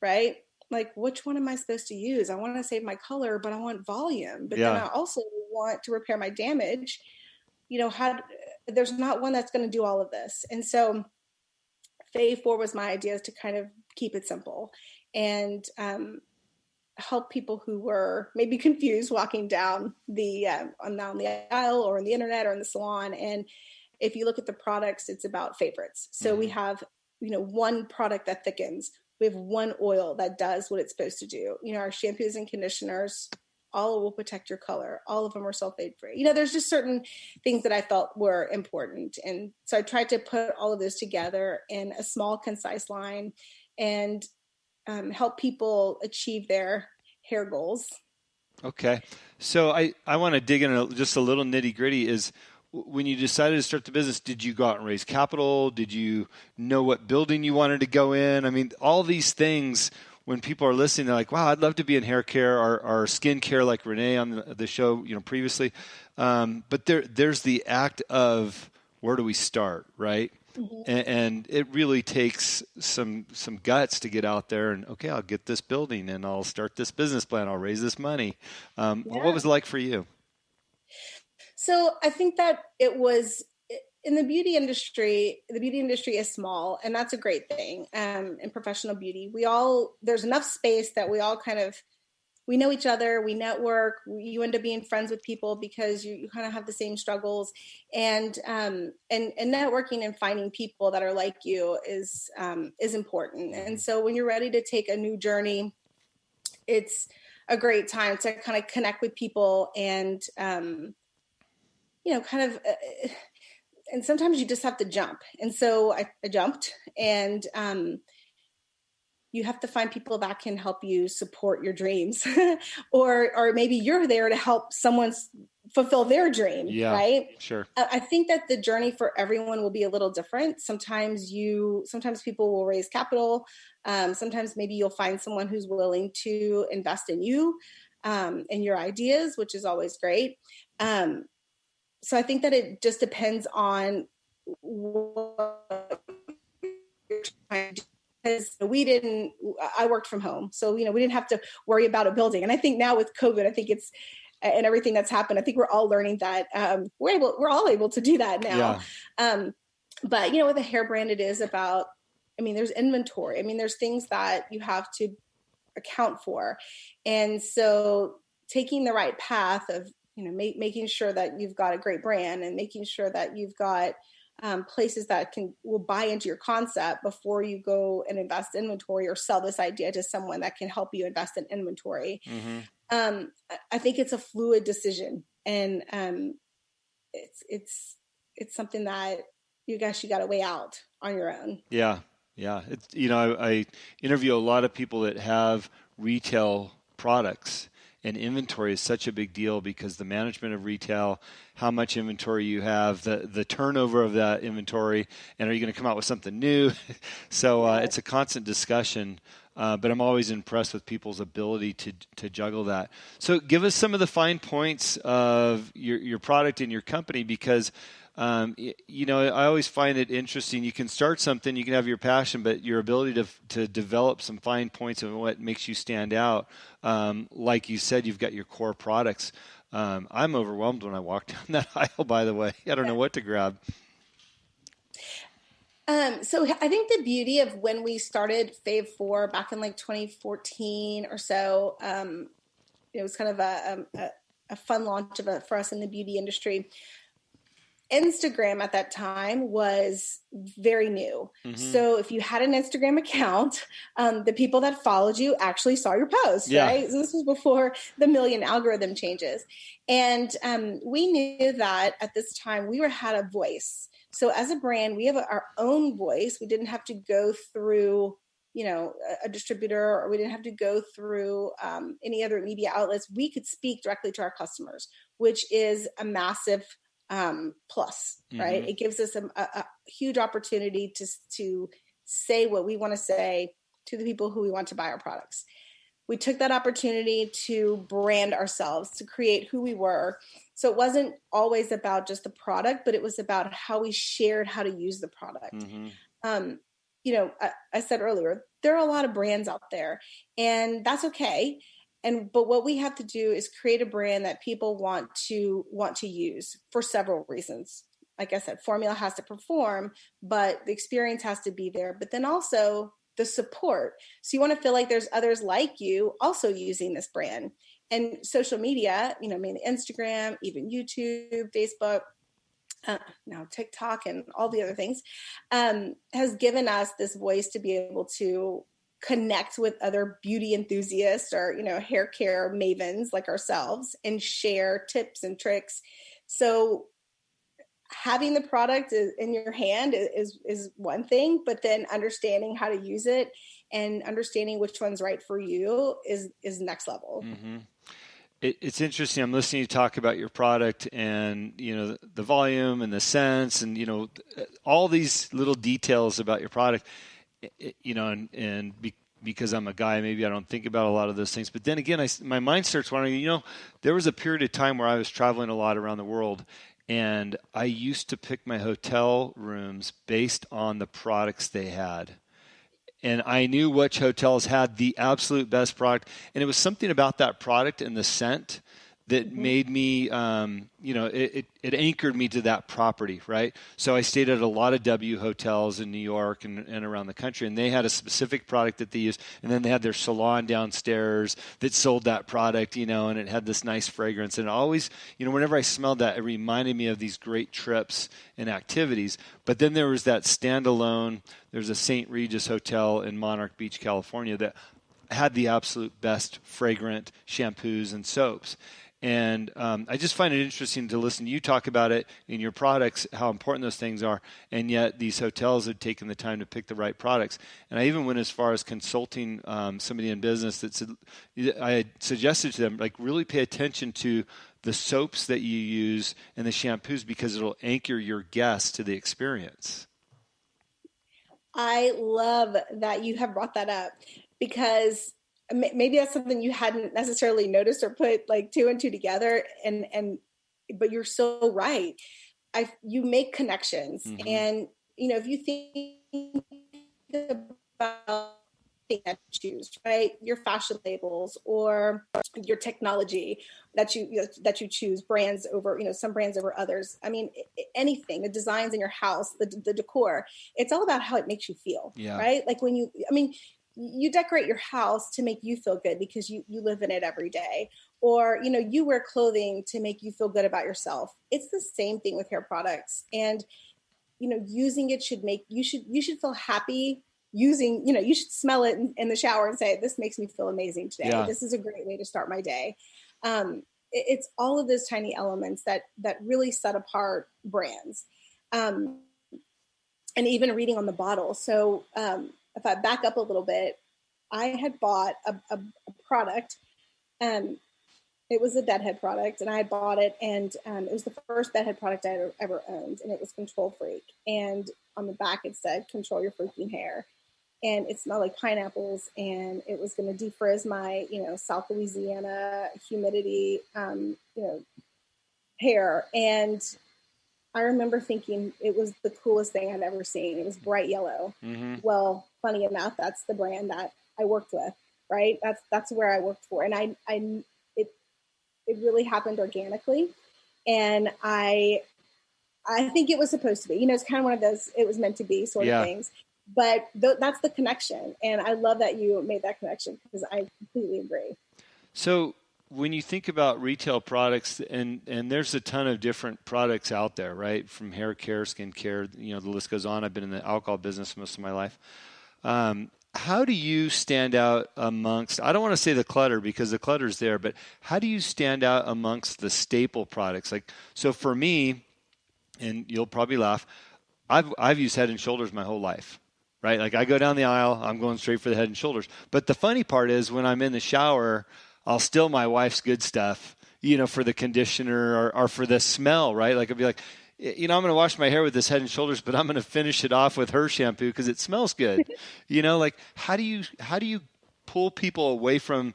right? Like, which one am I supposed to use? I want to save my color, but I want volume. But then Yeah. I also want to repair my damage. There's not one that's going to do all of this. And so FAVE4 was my idea, is to kind of keep it simple and help people who were maybe confused walking down on the aisle or on the internet or in the salon. And if you look at the products, it's about favorites. So we have, one product that thickens. We have one oil that does what it's supposed to do. Our shampoos and conditioners, all will protect your color. All of them are sulfate free. There's just certain things that I felt were important. And so I tried to put all of this together in a small, concise line and help people achieve their hair goals. Okay. So I want to dig in just a little nitty gritty. Is when you decided to start the business, did you go out and raise capital? Did you know what building you wanted to go in? I mean, all these things, when people are listening, they're like, wow, I'd love to be in hair care or skin care like Renee on the show, previously. But there's the act of where do we start, right? Mm-hmm. And it really takes some guts to get out there and, okay, I'll get this building and I'll start this business plan. I'll raise this money. What was it like for you? So I think that it was in the beauty industry is small, and that's a great thing. In professional beauty, there's enough space that we all we know each other, we network, you end up being friends with people because you kind of have the same struggles, and networking and finding people that are like you is important. And so when you're ready to take a new journey, it's a great time to kind of connect with people and, and sometimes you just have to jump. And so I jumped, and you have to find people that can help you support your dreams or maybe you're there to help someone fulfill their dream. Yeah, right? Sure. I think that the journey for everyone will be a little different. Sometimes people will raise capital. Sometimes maybe you'll find someone who's willing to invest in you, and your ideas, which is always great. So I think that it just depends on what you're trying to do. Because I worked from home. So, we didn't have to worry about a building. And I think now with COVID, and everything that's happened, I think we're all learning that we're all able to do that now. Yeah. But, with a hair brand, it is about, there's inventory. There's things that you have to account for. And so taking the right path of, making sure that you've got a great brand and making sure that you've got places that will buy into your concept before you go and invest inventory or sell this idea to someone that can help you invest in inventory. Mm-hmm. I think it's a fluid decision, and it's something that you got to weigh out on your own. Yeah. It's, I interview a lot of people that have retail products. And inventory is such a big deal because the management of retail, how much inventory you have, the turnover of that inventory, and are you going to come out with something new? So it's a constant discussion, but I'm always impressed with people's ability to juggle that. So give us some of the fine points of your product and your company, because I always find it interesting. You can start something, you can have your passion, but your ability to develop some fine points of what makes you stand out. Like you said, you've got your core products. I'm overwhelmed when I walk down that aisle, by the way. I don't know what to grab. So I think the beauty of when we started FAVE4 back in 2014 or so, it was kind of a fun launch for us in the beauty industry. Instagram at that time was very new. Mm-hmm. So if you had an Instagram account, the people that followed you actually saw your post, right? So this was before the million algorithm changes. And we knew that at this time we had a voice. So as a brand, we have our own voice. We didn't have to go through, a distributor, or we didn't have to go through any other media outlets. We could speak directly to our customers, which is a massive plus, right? Mm-hmm. It gives us a huge opportunity to say what we want to say to the people who we want to buy our products. We took that opportunity to brand ourselves, to create who we were. So it wasn't always about just the product, but it was about how we shared how to use the product. Mm-hmm. I said earlier, there are a lot of brands out there, and that's okay. But what we have to do is create a brand that people want to use for several reasons. Like I said, formula has to perform, but the experience has to be there. But then also the support. So you want to feel like there's others like you also using this brand. And social media, mainly Instagram, even YouTube, Facebook, now TikTok and all the other things, has given us this voice to be able to connect with other beauty enthusiasts or, hair care mavens like ourselves and share tips and tricks. So having the product in your hand is one thing, but then understanding how to use it and understanding which one's right for you is next level. Mm-hmm. It's interesting. I'm listening to you talk about your product and, the volume and the scents and, all these little details about your product, because I'm a guy, maybe I don't think about a lot of those things. But then again, my mind starts wondering, there was a period of time where I was traveling a lot around the world, and I used to pick my hotel rooms based on the products they had. And I knew which hotels had the absolute best product. And it was something about that product and the scent that made me, it anchored me to that property, right? So I stayed at a lot of W hotels in New York and around the country, and they had a specific product that they used. And then they had their salon downstairs that sold that product, and it had this nice fragrance. And always, whenever I smelled that, it reminded me of these great trips and activities. But then there was that standalone, there's a St. Regis Hotel in Monarch Beach, California that had the absolute best fragrant shampoos and soaps. And I just find it interesting to listen to you talk about it in your products, how important those things are. And yet these hotels have taken the time to pick the right products. And I even went as far as consulting somebody in business that said, I had suggested to them, really pay attention to the soaps that you use and the shampoos because it'll anchor your guests to the experience. I love that you have brought that up because maybe that's something you hadn't necessarily noticed or put two and two together. But you're so right. You make connections. Mm-hmm. And, if you think about that you choose, right? Your fashion labels or your technology that you choose brands over, some brands over others. I mean, anything, the designs in your house, the decor, it's all about how it makes you feel, right? Like you decorate your house to make you feel good because you live in it every day. Or, you wear clothing to make you feel good about yourself. It's the same thing with hair products. And, using it you should feel happy using, you should smell it in the shower and say, this makes me feel amazing today. Yeah. This is a great way to start my day. It's all of those tiny elements that really set apart brands. And even reading on the bottle. So, if I back up a little bit, I had bought a product, it was a bedhead product, and I had bought it, and it was the first bedhead product I had ever owned, and it was Control Freak. And on the back it said, control your freaking hair. And it smelled like pineapples, and it was going to defrizz my, South Louisiana humidity, hair. And I remember thinking it was the coolest thing I'd ever seen. It was bright yellow. Mm-hmm. Well, funny enough, that's the brand that I worked with, right? That's where I worked for. And it really happened organically. And I think it was supposed to be, it's kind of one of those, it was meant to be sort of things. But that's the connection. And I love that you made that connection because I completely agree. So when you think about retail products, and there's a ton of different products out there, right? From hair care, skin care, the list goes on. I've been in the alcohol business most of my life. How do you stand out amongst, I don't want to say the clutter because the clutter's there, but how do you stand out amongst the staple products? So for me, and you'll probably laugh, I've used Head and Shoulders my whole life. Right? I go down the aisle, I'm going straight for the Head and Shoulders. But the funny part is when I'm in the shower, I'll steal my wife's good stuff, for the conditioner or for the smell, right? I'll be like, I'm going to wash my hair with this Head and Shoulders, but I'm going to finish it off with her shampoo because it smells good. How do you pull people away from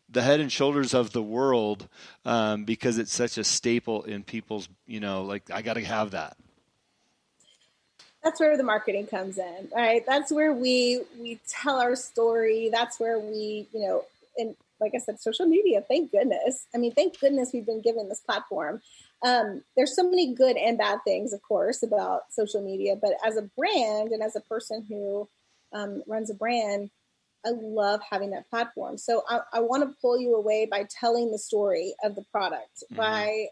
the Head and Shoulders of the world because it's such a staple in people's, I got to have that. That's where the marketing comes in, right? That's where we tell our story. That's where we, and like I said, social media, thank goodness. I mean, thank goodness we've been given this platform. There's so many good and bad things, of course, about social media, but as a brand and as a person who runs a brand, I love having that platform. So I want to pull you away by telling the story of the product, by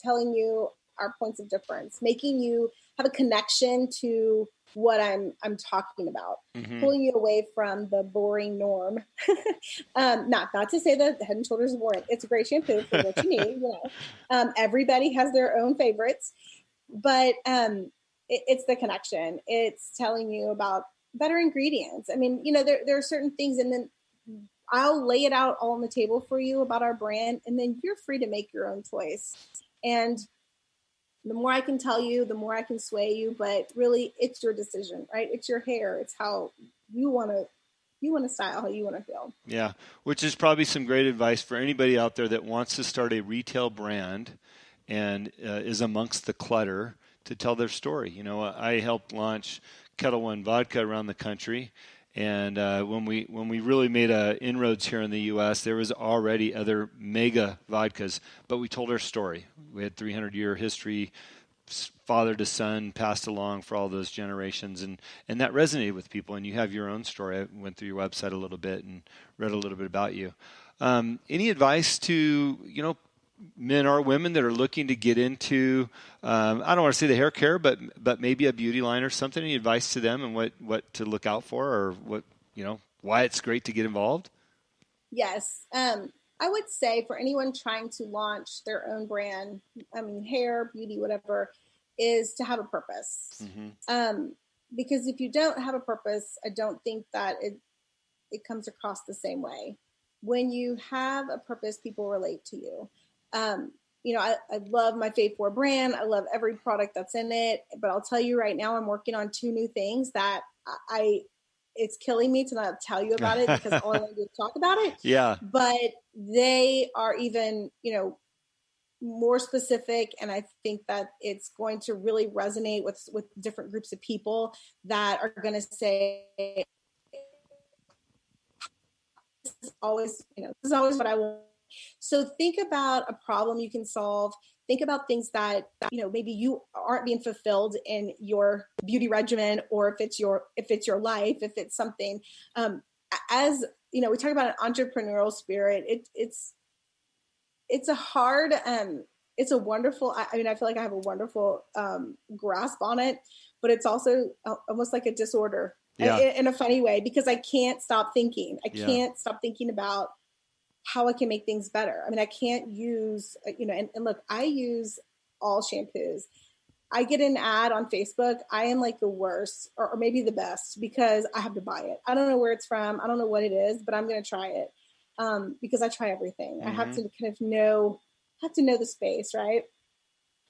telling you our points of difference, making you have a connection to what I'm talking about, pulling you away from the boring norm. Not to say that Head and Shoulders is boring. It's a great shampoo for what you need. Everybody has their own favorites, but it's the connection. It's telling you about better ingredients. I mean, there are certain things, and then I'll lay it out all on the table for you about our brand, and then you're free to make your own choice. And the more I can tell you, the more I can sway you, but really it's your decision, right? It's your hair. It's how you want to style, how you want to feel. Yeah. Which is probably some great advice for anybody out there that wants to start a retail brand and is amongst the clutter to tell their story. I helped launch Kettle One Vodka around the country. And when we really made inroads here in the U.S., there was already other mega vodkas, but we told our story. We had 300-year history, father to son, passed along for all those generations, and that resonated with people. And you have your own story. I went through your website a little bit and read a little bit about you. Any advice to men or women that are looking to get into, I don't want to say the hair care, but maybe a beauty line or something? Any advice to them and what to look out for, or what, why it's great to get involved? Yes. I would say for anyone trying to launch their own brand, hair, beauty, whatever, is to have a purpose. Because if you don't have a purpose, I don't think that it comes across the same way. When you have a purpose, people relate to you. I love my FAVE4 brand. I love every product that's in it, but I'll tell you right now, I'm working on 2 new things that it's killing me to not tell you about it because all I want to do is talk about it. Yeah. But they are even, more specific. And I think that it's going to really resonate with different groups of people that are going to say, this is always what I want. So think about a problem you can solve. Think about things that, maybe you aren't being fulfilled in your beauty regimen, or if it's your life, if it's something, as we talk about an entrepreneurial spirit. It's a hard, it's a wonderful, I feel like I have a wonderful grasp on it, but it's also almost like a disorder in a funny way, because I can't stop thinking. I can't stop thinking about how I can make things better. I can't use, and look, I use all shampoos. I get an ad on Facebook. I am like the worst or maybe the best because I have to buy it. I don't know where it's from. I don't know what it is, but I'm going to try it because I try everything. I have to kind of know the space, right?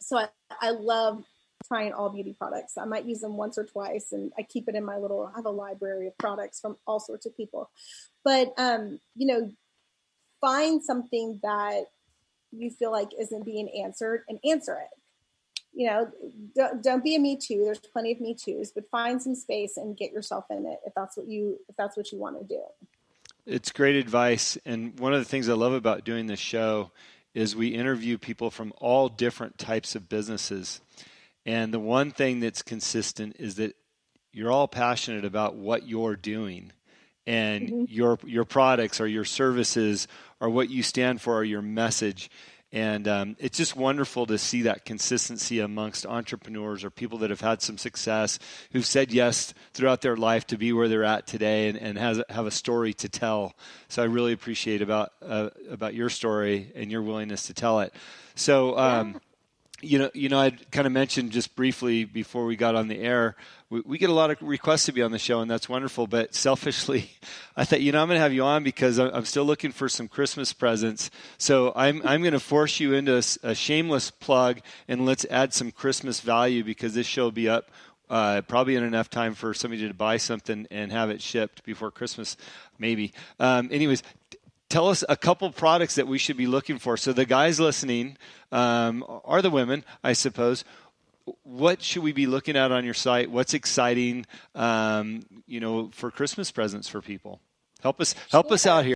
So I love trying all beauty products. I might use them once or twice, and I keep it in I have a library of products from all sorts of people. But, find something that you feel like isn't being answered and answer it. Don't be a me too. There's plenty of me too's, but find some space and get yourself in it if that's what you want to do. It's great advice. And one of the things I love about doing this show is we interview people from all different types of businesses. And the one thing that's consistent is that you're all passionate about what you're doing. And your products or your services or what you stand for or your message. And it's just wonderful to see that consistency amongst entrepreneurs or people that have had some success, who've said yes throughout their life to be where they're at today and have a story to tell. So I really appreciate about your story and your willingness to tell it. So, I'd kind of mentioned just briefly before we got on the air, we get a lot of requests to be on the show, and that's wonderful. But selfishly, I thought, I'm going to have you on because I'm still looking for some Christmas presents. So I'm going to force you into a shameless plug, and let's add some Christmas value because this show will be up probably in enough time for somebody to buy something and have it shipped before Christmas, maybe. Anyways, tell us a couple products that we should be looking for. So the guys listening are the women, I suppose. what should we be looking at on your site? What's exciting, for Christmas presents for people? Help us out here.